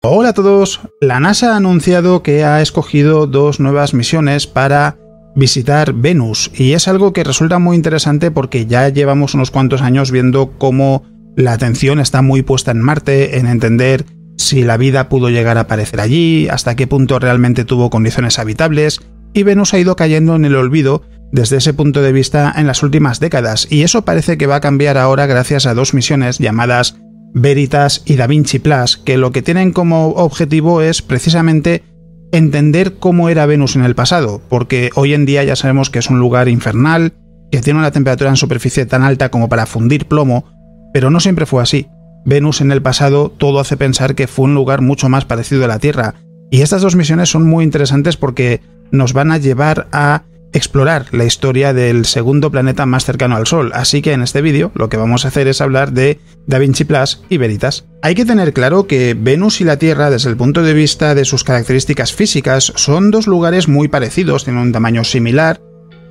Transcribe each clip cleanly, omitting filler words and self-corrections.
Hola a todos. La NASA ha anunciado que ha escogido dos nuevas misiones para visitar Venus, y es algo que resulta muy interesante porque ya llevamos unos cuantos años viendo cómo la atención está muy puesta en Marte, en entender si la vida pudo llegar a aparecer allí, hasta qué punto realmente tuvo condiciones habitables, y Venus ha ido cayendo en el olvido desde ese punto de vista en las últimas décadas, y eso parece que va a cambiar ahora gracias a dos misiones llamadas Veritas y Da Vinci Plus, que lo que tienen como objetivo es precisamente entender cómo era Venus en el pasado, porque hoy en día ya sabemos que es un lugar infernal, que tiene una temperatura en superficie tan alta como para fundir plomo, pero no siempre fue así. Venus en el pasado todo hace pensar que fue un lugar mucho más parecido a la Tierra, y estas dos misiones son muy interesantes porque nos van a llevar a explorar la historia del segundo planeta más cercano al Sol, así que en este vídeo lo que vamos a hacer es hablar de Da Vinci Plus y Veritas. Hay que tener claro que Venus y la Tierra, desde el punto de vista de sus características físicas, son dos lugares muy parecidos, tienen un tamaño similar,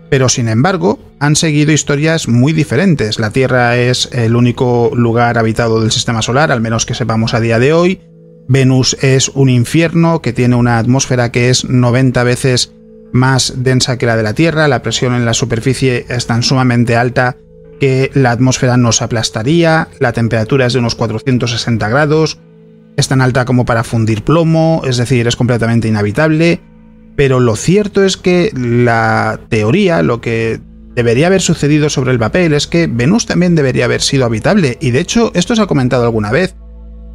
pero sin embargo han seguido historias muy diferentes. La Tierra es el único lugar habitado del sistema solar, al menos que sepamos a día de hoy. Venus es un infierno que tiene una atmósfera que es 90 veces más densa que la de la Tierra, la presión en la superficie es tan sumamente alta que la atmósfera nos aplastaría, la temperatura es de unos 460 grados, es tan alta como para fundir plomo, es decir, es completamente inhabitable, pero lo cierto es que la teoría, lo que debería haber sucedido sobre el papel, es que Venus también debería haber sido habitable, y de hecho esto se ha comentado alguna vez.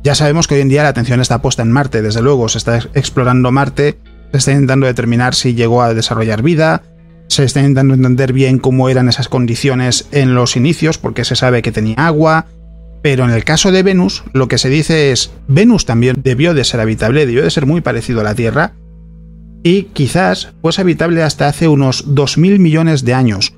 Ya sabemos que hoy en día la atención está puesta en Marte, desde luego se está explorando Marte, se está intentando determinar si llegó a desarrollar vida, se está intentando entender bien cómo eran esas condiciones en los inicios, porque se sabe que tenía agua, pero en el caso de Venus, lo que se dice es, Venus también debió de ser habitable, debió de ser muy parecido a la Tierra, y quizás fuese habitable hasta hace unos 2000 millones de años.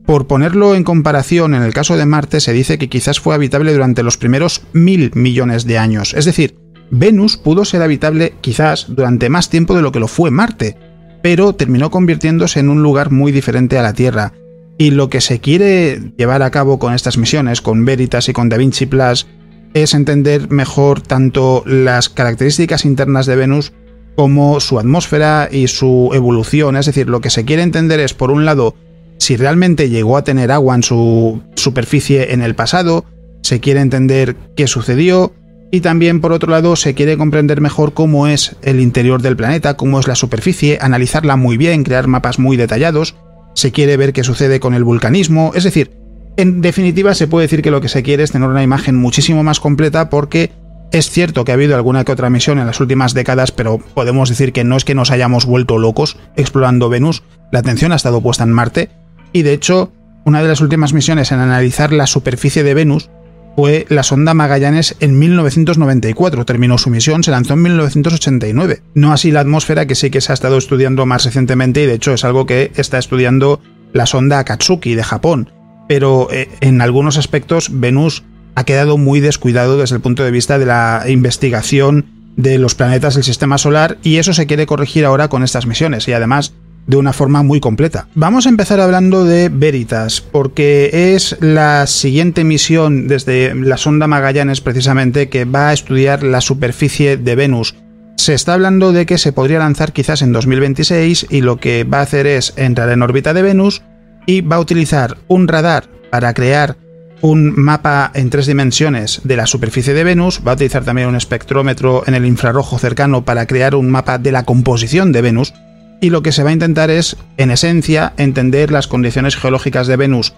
Por ponerlo en comparación, en el caso de Marte se dice que quizás fue habitable durante los primeros 1000 millones de años, es decir, Venus pudo ser habitable quizás durante más tiempo de lo que lo fue Marte, pero terminó convirtiéndose en un lugar muy diferente a la Tierra. Y lo que se quiere llevar a cabo con estas misiones, con Veritas y con Da Vinci Plus, es entender mejor tanto las características internas de Venus como su atmósfera y su evolución. Es decir, lo que se quiere entender es, por un lado, si realmente llegó a tener agua en su superficie en el pasado, se quiere entender qué sucedió, y también, por otro lado, se quiere comprender mejor cómo es el interior del planeta, cómo es la superficie, analizarla muy bien, crear mapas muy detallados, se quiere ver qué sucede con el vulcanismo, es decir, en definitiva se puede decir que lo que se quiere es tener una imagen muchísimo más completa, porque es cierto que ha habido alguna que otra misión en las últimas décadas, pero podemos decir que no es que nos hayamos vuelto locos explorando Venus, la atención ha estado puesta en Marte, y de hecho, una de las últimas misiones en analizar la superficie de Venus fue la sonda Magallanes en 1994, terminó su misión, se lanzó en 1989. No así la atmósfera, que sí que se ha estado estudiando más recientemente, y de hecho es algo que está estudiando la sonda Akatsuki de Japón. Pero en algunos aspectos Venus ha quedado muy descuidado desde el punto de vista de la investigación de los planetas del sistema solar, y eso se quiere corregir ahora con estas misiones, y además de una forma muy completa. Vamos a empezar hablando de Veritas, porque es la siguiente misión desde la sonda Magallanes precisamente que va a estudiar la superficie de Venus. Se está hablando de que se podría lanzar quizás en 2026, y lo que va a hacer es entrar en órbita de Venus y va a utilizar un radar para crear un mapa en 3 dimensiones de la superficie de Venus, va a utilizar también un espectrómetro en el infrarrojo cercano para crear un mapa de la composición de Venus, y lo que se va a intentar es, en esencia, entender las condiciones geológicas de Venus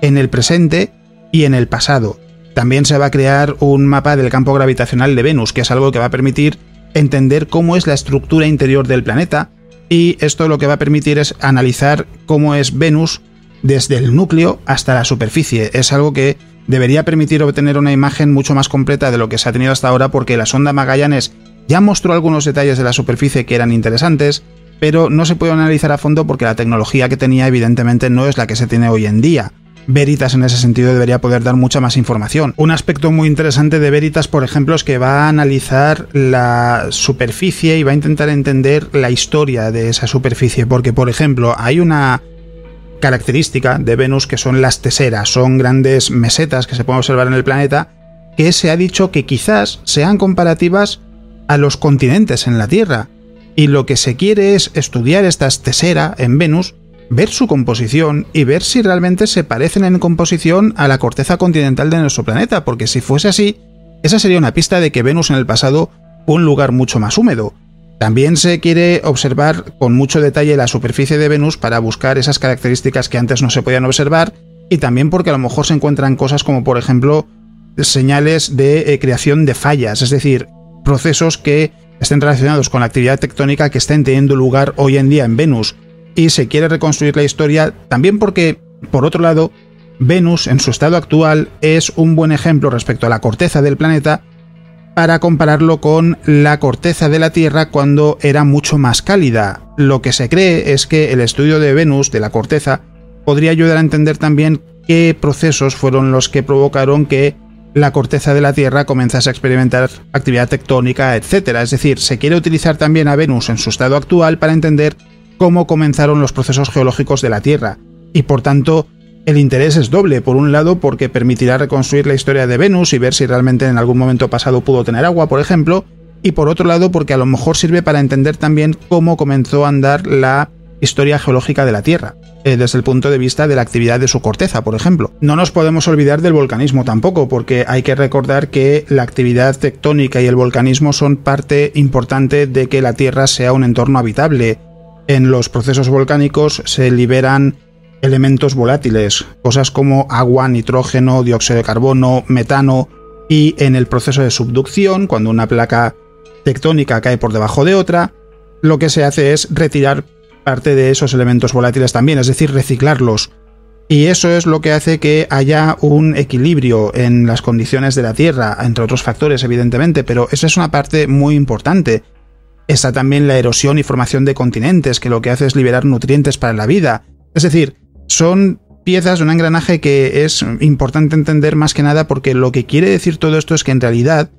en el presente y en el pasado. También se va a crear un mapa del campo gravitacional de Venus, que es algo que va a permitir entender cómo es la estructura interior del planeta, y esto lo que va a permitir es analizar cómo es Venus desde el núcleo hasta la superficie. Es algo que debería permitir obtener una imagen mucho más completa de lo que se ha tenido hasta ahora, porque la sonda Magallanes ya mostró algunos detalles de la superficie que eran interesantes, pero no se puede analizar a fondo porque la tecnología que tenía evidentemente no es la que se tiene hoy en día. Veritas en ese sentido debería poder dar mucha más información. Un aspecto muy interesante de Veritas, por ejemplo, es que va a analizar la superficie y va a intentar entender la historia de esa superficie, porque, por ejemplo, hay una característica de Venus que son las teseras, son grandes mesetas que se pueden observar en el planeta, que se ha dicho que quizás sean comparativas a los continentes en la Tierra. Y lo que se quiere es estudiar estas tesera en Venus, ver su composición y ver si realmente se parecen en composición a la corteza continental de nuestro planeta, porque si fuese así, esa sería una pista de que Venus en el pasado fue un lugar mucho más húmedo. También se quiere observar con mucho detalle la superficie de Venus para buscar esas características que antes no se podían observar, y también porque a lo mejor se encuentran cosas como, por ejemplo, señales de creación de fallas, es decir, procesos que estén relacionados con la actividad tectónica que estén teniendo lugar hoy en día en Venus. Y se quiere reconstruir la historia también porque, por otro lado, Venus en su estado actual es un buen ejemplo respecto a la corteza del planeta para compararlo con la corteza de la Tierra cuando era mucho más cálida. Lo que se cree es que el estudio de Venus, de la corteza, podría ayudar a entender también qué procesos fueron los que provocaron que la corteza de la Tierra comenzase a experimentar actividad tectónica, etc. Es decir, se quiere utilizar también a Venus en su estado actual para entender cómo comenzaron los procesos geológicos de la Tierra. Y por tanto, el interés es doble. Por un lado, porque permitirá reconstruir la historia de Venus y ver si realmente en algún momento pasado pudo tener agua, por ejemplo. Y por otro lado, porque a lo mejor sirve para entender también cómo comenzó a andar la historia geológica de la Tierra, desde el punto de vista de la actividad de su corteza, por ejemplo. No nos podemos olvidar del volcanismo tampoco, porque hay que recordar que la actividad tectónica y el volcanismo son parte importante de que la Tierra sea un entorno habitable. En los procesos volcánicos se liberan elementos volátiles, cosas como agua, nitrógeno, dióxido de carbono, metano, y en el proceso de subducción, cuando una placa tectónica cae por debajo de otra, lo que se hace es retirar parte de esos elementos volátiles también, es decir, reciclarlos. Y eso es lo que hace que haya un equilibrio en las condiciones de la Tierra, entre otros factores, evidentemente, pero esa es una parte muy importante. Está también la erosión y formación de continentes, que lo que hace es liberar nutrientes para la vida. Es decir, son piezas de un engranaje que es importante entender más que nada porque lo que quiere decir todo esto es que en realidad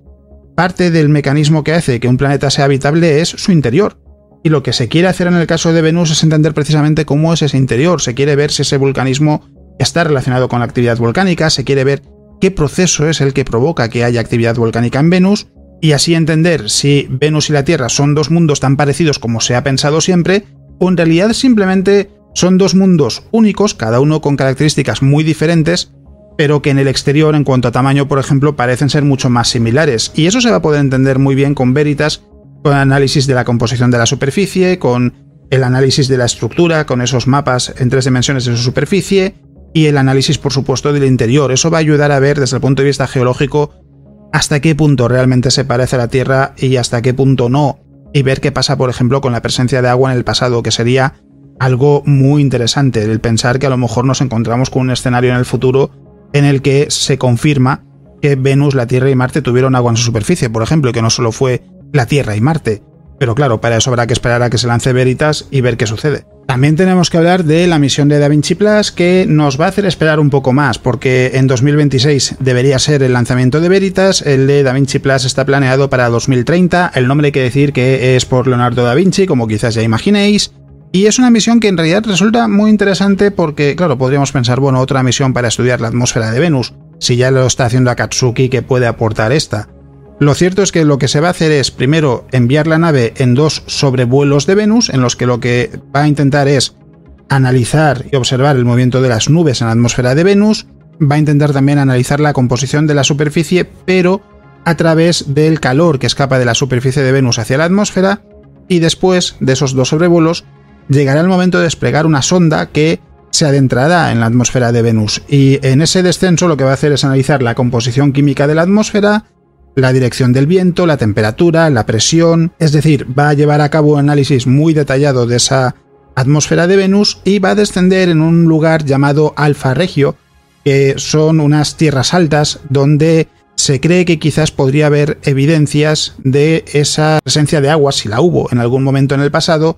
parte del mecanismo que hace que un planeta sea habitable es su interior. Y lo que se quiere hacer en el caso de Venus es entender precisamente cómo es ese interior. Se quiere ver si ese volcanismo está relacionado con la actividad volcánica, se quiere ver qué proceso es el que provoca que haya actividad volcánica en Venus, y así entender si Venus y la Tierra son dos mundos tan parecidos como se ha pensado siempre, o en realidad simplemente son dos mundos únicos, cada uno con características muy diferentes, pero que en el exterior, en cuanto a tamaño, por ejemplo, parecen ser mucho más similares. Y eso se va a poder entender muy bien con Veritas, con el análisis de la composición de la superficie, con el análisis de la estructura, con esos mapas en 3 dimensiones de su superficie, y el análisis, por supuesto, del interior. Eso va a ayudar a ver, desde el punto de vista geológico, hasta qué punto realmente se parece a la Tierra y hasta qué punto no, y ver qué pasa, por ejemplo, con la presencia de agua en el pasado, que sería algo muy interesante, el pensar que a lo mejor nos encontramos con un escenario en el futuro en el que se confirma que Venus, la Tierra y Marte tuvieron agua en su superficie, por ejemplo, y que no solo fue la Tierra y Marte. Pero claro, para eso habrá que esperar a que se lance Veritas y ver qué sucede. También tenemos que hablar de la misión de Da Vinci Plus, que nos va a hacer esperar un poco más, porque en 2026 debería ser el lanzamiento de Veritas, el de Da Vinci Plus está planeado para 2030, el nombre hay que decir que es por Leonardo da Vinci, como quizás ya imaginéis, y es una misión que en realidad resulta muy interesante porque, claro, podríamos pensar, bueno, otra misión para estudiar la atmósfera de Venus, si ya lo está haciendo Akatsuki, ¿qué puede aportar esta? Lo cierto es que lo que se va a hacer es, primero, enviar la nave en 2 sobrevuelos de Venus, en los que lo que va a intentar es analizar y observar el movimiento de las nubes en la atmósfera de Venus, va a intentar también analizar la composición de la superficie, pero a través del calor que escapa de la superficie de Venus hacia la atmósfera, y después de esos 2 sobrevuelos, llegará el momento de desplegar una sonda que se adentrará en la atmósfera de Venus, y en ese descenso lo que va a hacer es analizar la composición química de la atmósfera, la dirección del viento, la temperatura, la presión, es decir, va a llevar a cabo un análisis muy detallado de esa atmósfera de Venus y va a descender en un lugar llamado Alfa Regio, que son unas tierras altas donde se cree que quizás podría haber evidencias de esa presencia de agua, si la hubo en algún momento en el pasado,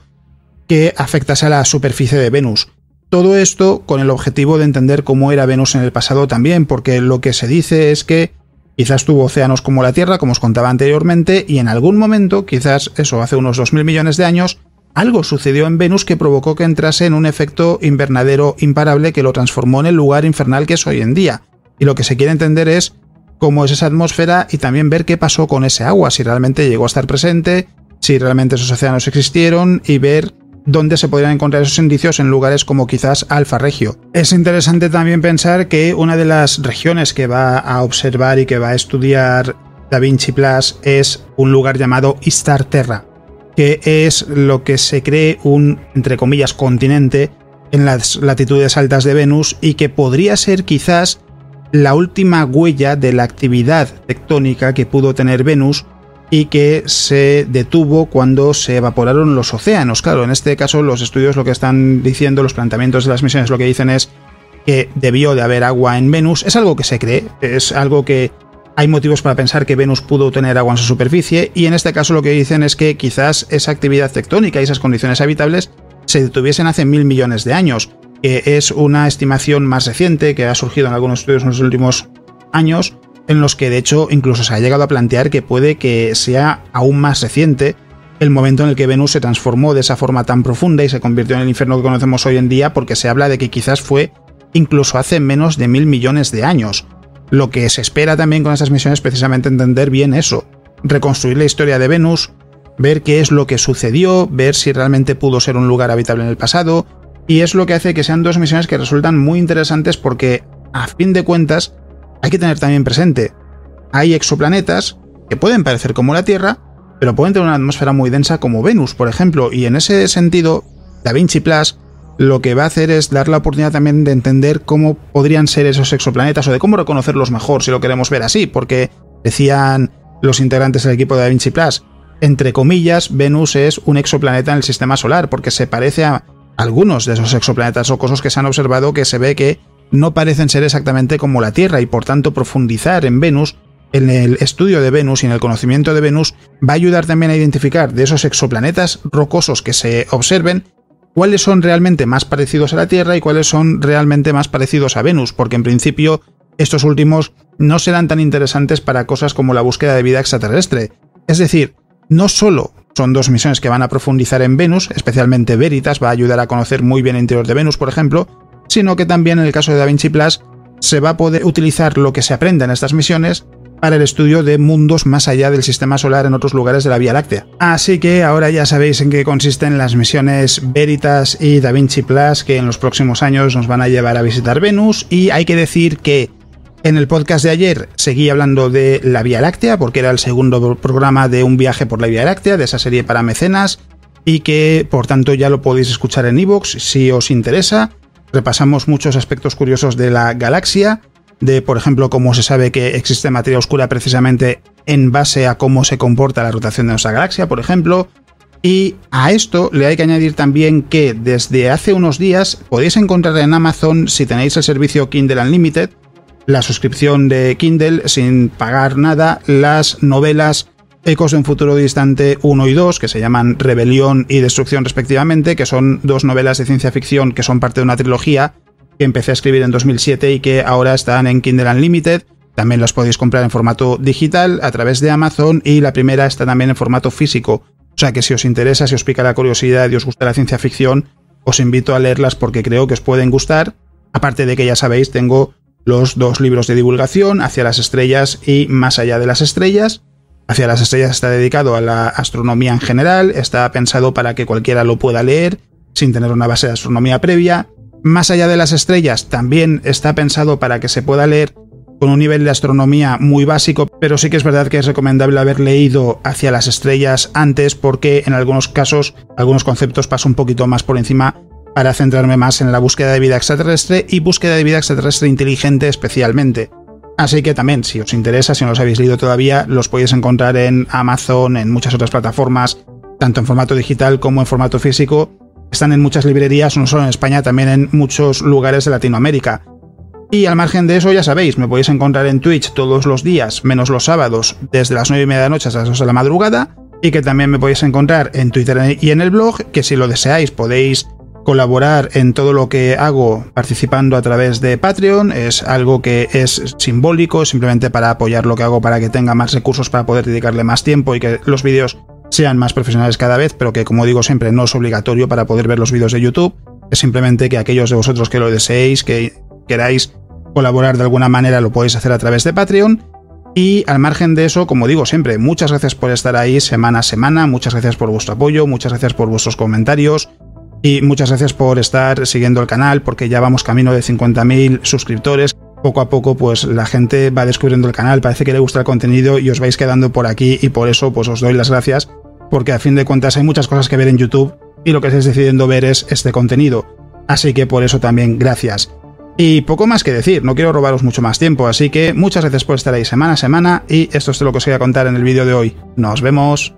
que afectase a la superficie de Venus. Todo esto con el objetivo de entender cómo era Venus en el pasado también, porque lo que se dice es que quizás tuvo océanos como la Tierra, como os contaba anteriormente, y en algún momento, quizás eso hace unos 2000 millones de años, algo sucedió en Venus que provocó que entrase en un efecto invernadero imparable que lo transformó en el lugar infernal que es hoy en día. Y lo que se quiere entender es cómo es esa atmósfera y también ver qué pasó con ese agua, si realmente llegó a estar presente, si realmente esos océanos existieron y ver dónde se podrían encontrar esos indicios en lugares como quizás Alfa Regio. Es interesante también pensar que una de las regiones que va a observar y que va a estudiar Da Vinci Plus es un lugar llamado Istar Terra, que es lo que se cree un, entre comillas, continente en las latitudes altas de Venus y que podría ser quizás la última huella de la actividad tectónica que pudo tener Venus y que se detuvo cuando se evaporaron los océanos. Claro, en este caso los estudios lo que están diciendo, los planteamientos de las misiones lo que dicen es que debió de haber agua en Venus. Es algo que se cree, es algo que hay motivos para pensar que Venus pudo tener agua en su superficie y en este caso lo que dicen es que quizás esa actividad tectónica y esas condiciones habitables se detuviesen hace 1000 millones de años, que es una estimación más reciente que ha surgido en algunos estudios en los últimos años, en los que de hecho incluso se ha llegado a plantear que puede que sea aún más reciente el momento en el que Venus se transformó de esa forma tan profunda y se convirtió en el infierno que conocemos hoy en día, porque se habla de que quizás fue incluso hace menos de 1000 millones de años. Lo que se espera también con estas misiones es precisamente entender bien eso, reconstruir la historia de Venus, ver qué es lo que sucedió, ver si realmente pudo ser un lugar habitable en el pasado, y es lo que hace que sean dos misiones que resultan muy interesantes porque, a fin de cuentas, hay que tener también presente, hay exoplanetas que pueden parecer como la Tierra, pero pueden tener una atmósfera muy densa como Venus, por ejemplo, y en ese sentido, Da Vinci Plus lo que va a hacer es dar la oportunidad también de entender cómo podrían ser esos exoplanetas o de cómo reconocerlos mejor, si lo queremos ver así, porque decían los integrantes del equipo de Da Vinci Plus, entre comillas, Venus es un exoplaneta en el sistema solar, porque se parece a algunos de esos exoplanetas rocosos que se han observado que se ve que no parecen ser exactamente como la Tierra y por tanto profundizar en Venus, en el estudio de Venus y en el conocimiento de Venus va a ayudar también a identificar de esos exoplanetas rocosos que se observen cuáles son realmente más parecidos a la Tierra y cuáles son realmente más parecidos a Venus, porque en principio estos últimos no serán tan interesantes para cosas como la búsqueda de vida extraterrestre. Es decir, no solo son dos misiones que van a profundizar en Venus, especialmente Veritas va a ayudar a conocer muy bien el interior de Venus, por ejemplo, sino que también en el caso de Da Vinci Plus se va a poder utilizar lo que se aprenda en estas misiones para el estudio de mundos más allá del sistema solar en otros lugares de la Vía Láctea. Así que ahora ya sabéis en qué consisten las misiones Veritas y Da Vinci Plus, que en los próximos años nos van a llevar a visitar Venus, y hay que decir que en el podcast de ayer seguí hablando de la Vía Láctea, porque era el segundo programa de un viaje por la Vía Láctea, de esa serie para mecenas, y que por tanto ya lo podéis escuchar en iVoox si os interesa. Repasamos muchos aspectos curiosos de la galaxia, de por ejemplo cómo se sabe que existe materia oscura precisamente en base a cómo se comporta la rotación de nuestra galaxia, por ejemplo. Y a esto le hay que añadir también que desde hace unos días podéis encontrar en Amazon, si tenéis el servicio Kindle Unlimited, la suscripción de Kindle sin pagar nada, las novelas Ecos de un futuro distante 1 y 2, que se llaman Rebelión y Destrucción respectivamente, que son dos novelas de ciencia ficción que son parte de una trilogía que empecé a escribir en 2007 y que ahora están en Kindle Unlimited. También las podéis comprar en formato digital a través de Amazon y la primera está también en formato físico. O sea que si os interesa, si os pica la curiosidad y os gusta la ciencia ficción, os invito a leerlas porque creo que os pueden gustar. Aparte de que ya sabéis, tengo los dos libros de divulgación, Hacia las estrellas y Más allá de las estrellas. Hacia las estrellas está dedicado a la astronomía en general, está pensado para que cualquiera lo pueda leer sin tener una base de astronomía previa. Más allá de las estrellas también está pensado para que se pueda leer con un nivel de astronomía muy básico, pero sí que es verdad que es recomendable haber leído Hacia las estrellas antes porque en algunos casos, algunos conceptos paso un poquito más por encima para centrarme más en la búsqueda de vida extraterrestre y búsqueda de vida extraterrestre inteligente especialmente. Así que también, si os interesa, si no los habéis leído todavía, los podéis encontrar en Amazon, en muchas otras plataformas, tanto en formato digital como en formato físico. Están en muchas librerías, no solo en España, también en muchos lugares de Latinoamérica. Y al margen de eso, ya sabéis, me podéis encontrar en Twitch todos los días, menos los sábados, desde las 9:30 de la noche hasta las 2 de la madrugada, y que también me podéis encontrar en Twitter y en el blog, que si lo deseáis podéis colaborar en todo lo que hago participando a través de Patreon. Es algo que es simbólico, simplemente para apoyar lo que hago para que tenga más recursos para poder dedicarle más tiempo y que los vídeos sean más profesionales cada vez, pero que, como digo siempre, no es obligatorio para poder ver los vídeos de YouTube. Es simplemente que aquellos de vosotros que lo deseéis, que queráis colaborar de alguna manera, lo podéis hacer a través de Patreon. Y al margen de eso, como digo siempre, muchas gracias por estar ahí semana a semana, muchas gracias por vuestro apoyo, muchas gracias por vuestros comentarios y muchas gracias por estar siguiendo el canal, porque ya vamos camino de 50.000 suscriptores. Poco a poco pues la gente va descubriendo el canal, parece que le gusta el contenido y os vais quedando por aquí, y por eso pues os doy las gracias, porque a fin de cuentas hay muchas cosas que ver en YouTube y lo que estáis decidiendo ver es este contenido. Así que por eso también gracias. Y poco más que decir, no quiero robaros mucho más tiempo, así que muchas gracias por estar ahí semana a semana, y esto es todo lo que os quería contar en el vídeo de hoy. ¡Nos vemos!